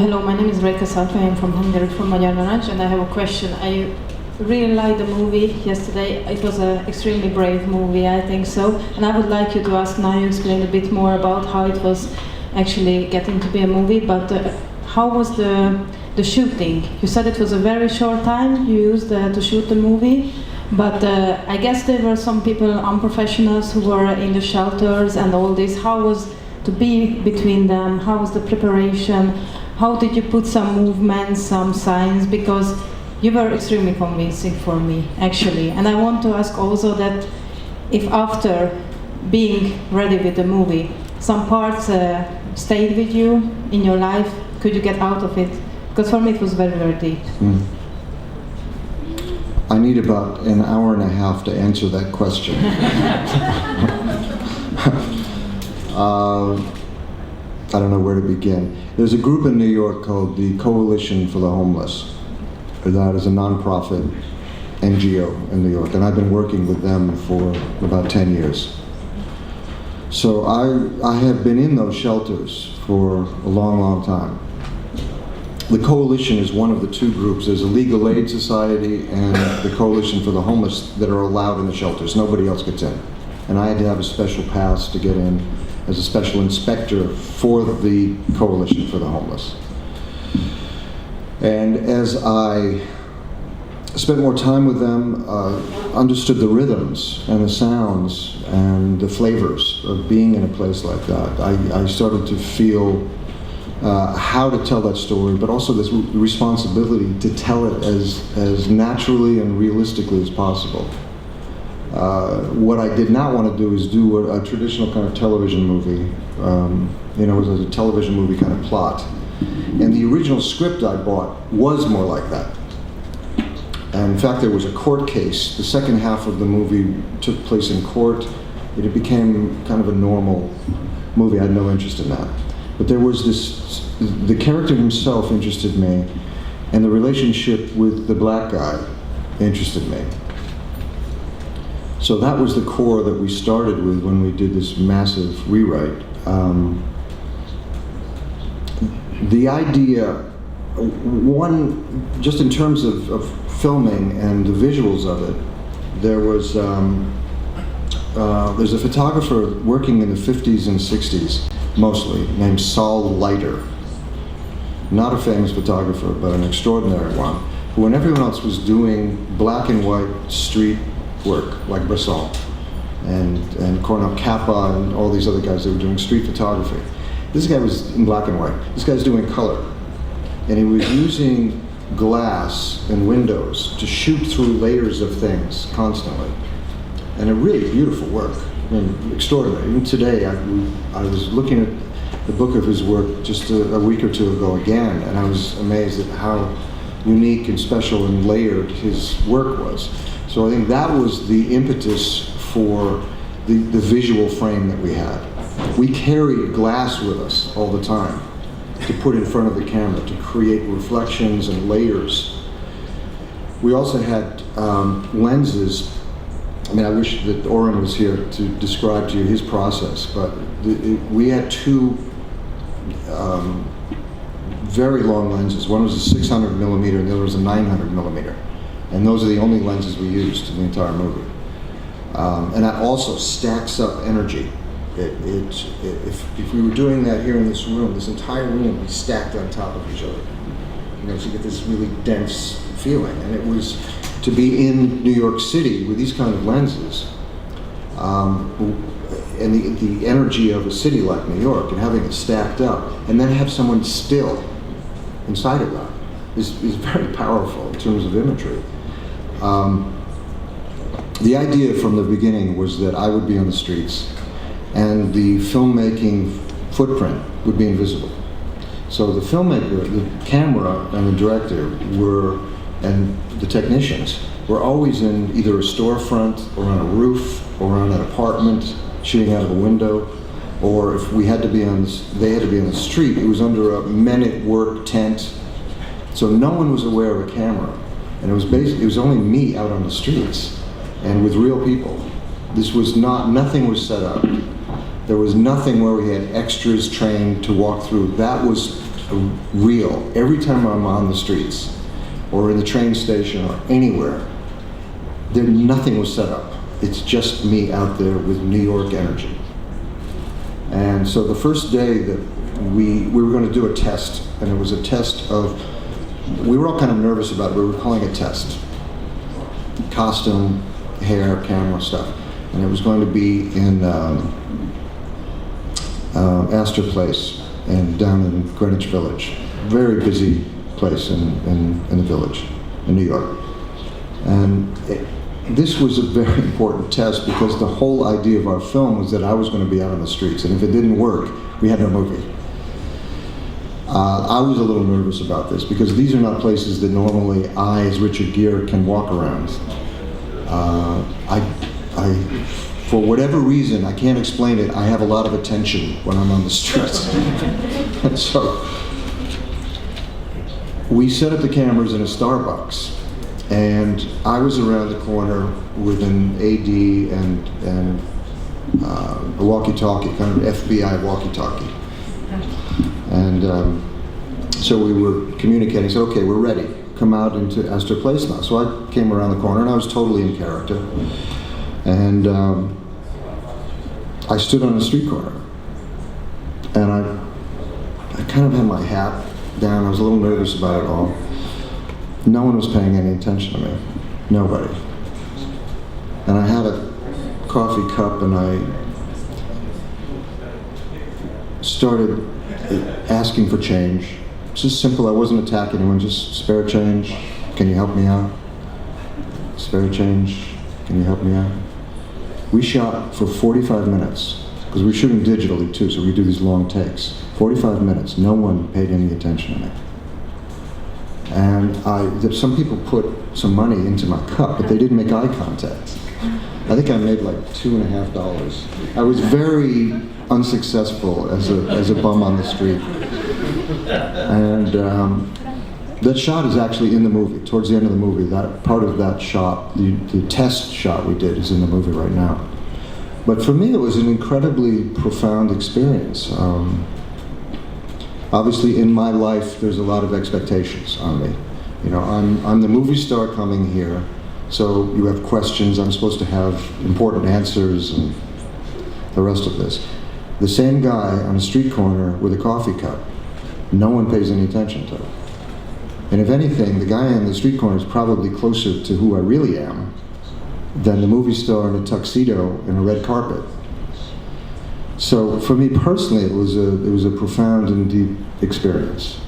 Hello, my name is Reka Salka. I am from Hungary, from Magyar Narancs, and I have a question. I really liked the movie yesterday. It was an extremely brave movie, I think so. And I would like you to ask now, you explain a bit more about how it was actually getting to be a movie, but how was the shooting? You said it was a very short time you used to shoot the movie, but I guess there were some people, unprofessionals, who were in the shelters and all this. How was to be between them? How was the preparation? How did you put some movements, some signs? Because you were extremely convincing for me, actually. And I want to ask also that if after being ready with the movie, some parts stayed with you in your life, could you get out of it? Because for me it was very, very deep. I need about an hour and a half to answer that question. I don't know where to begin. There's a group in New York called the Coalition for the Homeless. That is a nonprofit NGO in New York, and I've been working with them for about 10 years. So I have been in those shelters for a long, long time. The Coalition is one of the two groups. There's a Legal Aid Society and the Coalition for the Homeless that are allowed in the shelters. Nobody else gets in. And I had to have a special pass to get in as a special inspector for the Coalition for the Homeless. And as I spent more time with them, understood the rhythms and the sounds and the flavors of being in a place like that, I started to feel how to tell that story, but also this responsibility to tell it as naturally and realistically as possible. What I did not want to do is do a traditional kind of television movie. It was a television movie kind of plot. And the original script I bought was more like that. And in fact, there was a court case. The second half of the movie took place in court. It became kind of a normal movie. I had no interest in that. But there was the character himself interested me, and the relationship with the black guy interested me. So that was the core that we started with when we did this massive rewrite. The idea, one, just in terms of filming and the visuals of it, there's a photographer working in the 50s and 60s, mostly, named Saul Leiter. Not a famous photographer, but an extraordinary one, who when everyone else was doing black and white street work, like Bresson and Cornel Kappa and all these other guys that were doing street photography. This guy was in black and white. This guy's doing color. And he was using glass and windows to shoot through layers of things constantly. And a really beautiful work. I mean, extraordinary. Even today, I was looking at the book of his work just a week or two ago again, and I was amazed at how unique and special and layered his work was. So I think that was the impetus for the visual frame that we had. We carried glass with us all the time to put in front of the camera to create reflections and layers. We also had lenses. I mean, I wish that Oren was here to describe to you his process, but we had two very long lenses. One was a 600 millimeter and the other was a 900 millimeter. And those are the only lenses we used in the entire movie. And that also stacks up energy. If we were doing that here in this room, this entire room would be stacked on top of each other. So you get this really dense feeling. And it was to be in New York City with these kind of lenses, and the energy of a city like New York, and having it stacked up, and then have someone still inside of that is very powerful in terms of imagery. The idea from the beginning was that I would be on the streets and the filmmaking footprint would be invisible. So the filmmaker, the camera, and the director and the technicians were always in either a storefront or on a roof or on an apartment, shooting out of a window, or if we had to be they had to be on the street, it was under a men-at-work tent. So no one was aware of a camera. And it was only me out on the streets and with real people. Nothing was set up. There was nothing where we had extras trained to walk through. That was real. Every time I'm on the streets, or in the train station, or anywhere, nothing was set up. It's just me out there with New York energy. And so the first day that we were going to do a test, and it was a test of, we were all kind of nervous about it, we were calling it test. Costume, hair, camera stuff. And it was going to be in Astor Place and down in Greenwich Village. Very busy place in the village in New York. And this was a very important test because the whole idea of our film was that I was going to be out on the streets, and if it didn't work, we had no movie. I was a little nervous about this because these are not places that normally I, as Richard Gere, can walk around. For whatever reason, I can't explain it, I have a lot of attention when I'm on the streets. And so, we set up the cameras in a Starbucks, and I was around the corner with an AD and a walkie-talkie, kind of FBI walkie-talkie. And so we were communicating, said, okay, we're ready. Come out into Astor Place now. So I came around the corner, and I was totally in character. And I stood on a street corner, and I kind of had my hat down. I was a little nervous about it all. No one was paying any attention to me. Nobody. And I had a coffee cup, and I started asking for change. It's just simple. I wasn't attacking anyone, just spare change. Can you help me out? Spare change. Can you help me out? We shot for 45 minutes, because we're shooting digitally too, so we do these long takes. 45 minutes, no one paid any attention to me. And some people put some money into my cup, but they didn't make eye contact. I think I made like $2.50. I was very unsuccessful as a bum on the street. And that shot is actually in the movie. Towards the end of the movie, that part of that shot, the test shot we did, is in the movie right now. But for me, it was an incredibly profound experience. Obviously, in my life, there's a lot of expectations on me. You know, I'm the movie star coming here, so you have questions. I'm supposed to have important answers and the rest of this. The same guy on a street corner with a coffee cup, no one pays any attention to. And if anything, the guy on the street corner is probably closer to who I really am than the movie star in a tuxedo and a red carpet. So for me personally, it was a profound and deep experience.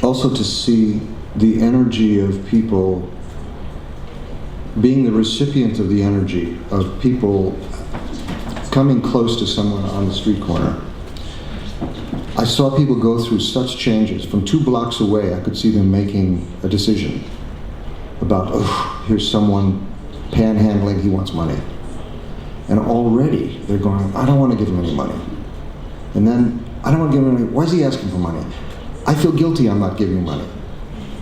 Also to see the energy of people, being the recipient of the energy of people coming close to someone on the street corner. I saw people go through such changes. From 2 blocks away, I could see them making a decision about, oh, here's someone panhandling, he wants money. And already they're going, I don't want to give him any money. And then, I don't want to give him any money. Why is he asking for money? I feel guilty I'm not giving him money.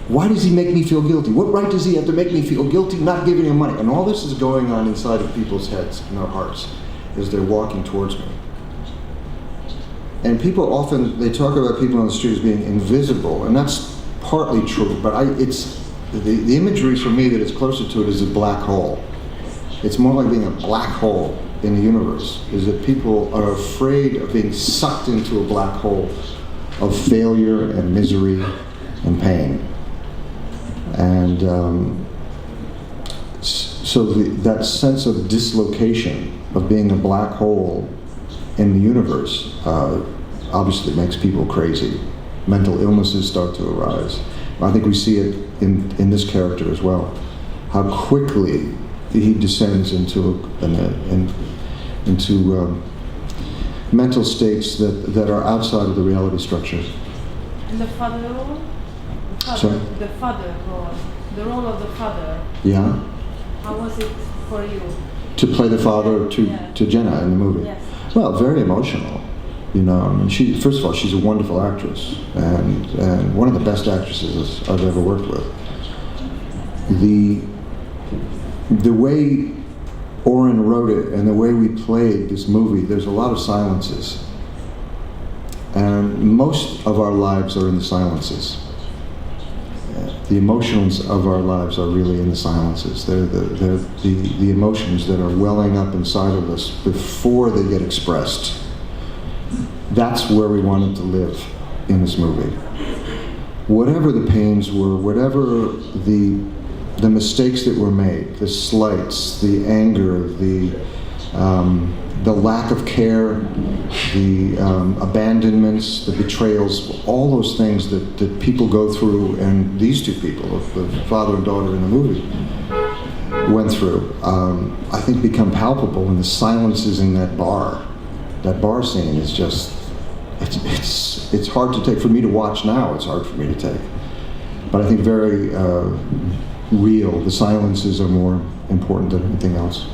Why does he make me feel guilty? What right does he have to make me feel guilty not giving him money? And all this is going on inside of people's heads and their hearts as they're walking towards me. And people often, they talk about people on the street as being invisible, and that's partly true, but it's the imagery for me that is closer to it is a black hole. It's more like being a black hole in the universe, is that people are afraid of being sucked into a black hole of failure and misery and pain. And so that sense of dislocation, of being a black hole in the universe, obviously makes people crazy. Mental illnesses start to arise. I think we see it in this character as well. How quickly he descends into mental states that are outside of the reality structure. And the father role? The father role. The role of the father. Yeah. How was it for you? To play the father to Jenna in the movie. Yes. Well, very emotional. You know, I mean, first of all, she's a wonderful actress, and one of the best actresses I've ever worked with. The way Oren wrote it and the way we played this movie, there's a lot of silences. And most of our lives are in the silences. The emotions of our lives are really in the silences. They're the emotions that are welling up inside of us before they get expressed. That's where we wanted to live in this movie. Whatever the pains were, whatever the mistakes that were made, the slights, the anger, the lack of care, the abandonments, the betrayals, all those things that people go through, and these two people, the father and daughter in the movie, went through, I think become palpable in the silences in that bar. That bar scene is just, it's hard to take. For me to watch now, it's hard for me to take. But I think very real. The silences are more important than anything else.